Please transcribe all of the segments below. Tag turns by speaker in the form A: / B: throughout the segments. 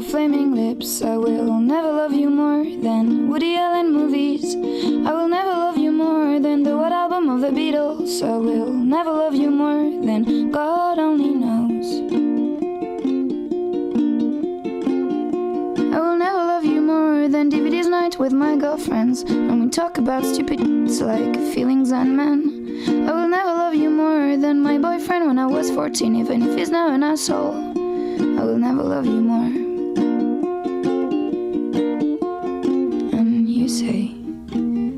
A: Flaming lips. I will never love you more than Woody Allen movies. I will never love you more than the White Album of the Beatles. I will never love you more than God only knows. I will never love you more than DVD's night with my girlfriends, and we talk about stupid like feelings and men. I will never love you more than my boyfriend when I was 14, even if he's now an asshole. I will never love you more. You say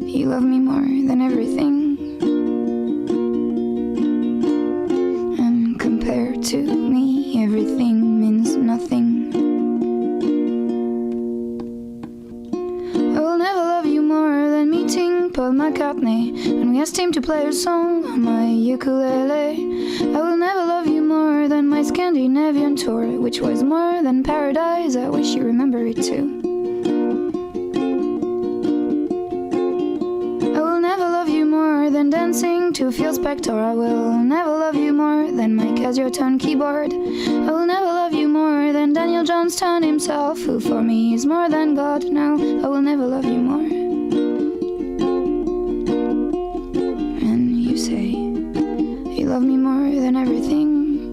A: you love me more than everything, and compared to me, everything means nothing. I will never love you more than meeting Paul McCartney, and we asked him to play a song on my ukulele. I will never love you more than my Scandinavian tour, which was more than paradise. I wish you remember it too. Dancing to Phil Spector. I will never love you more than my Casio tone keyboard. I will never love you more than Daniel Johnston himself, who for me is more than God. No, I will never love you more. And you say you love me more than everything,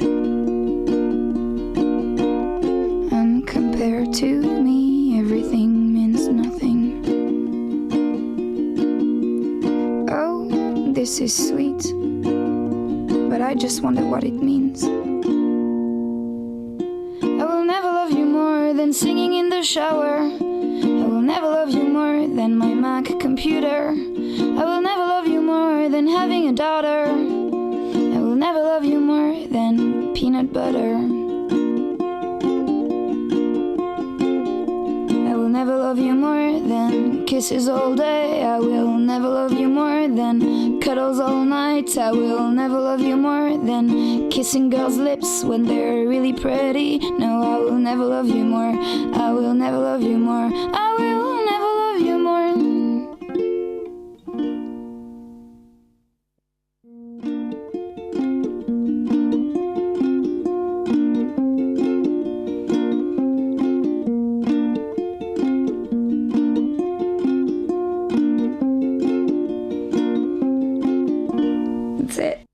A: and compared to me, everything means nothing. This is sweet, but I just wonder what it means. I will never love you more than singing in the shower. I will never love you more than my Mac computer. I will never love you more than having a daughter. I will never love you more than peanut butter. I will never love you more than kisses all day. I will never love you more than cuddles all night. I will never love you more than kissing girls' lips when they're really pretty. No, I will never love you more. I will never love you more. I will never love you more. That's it.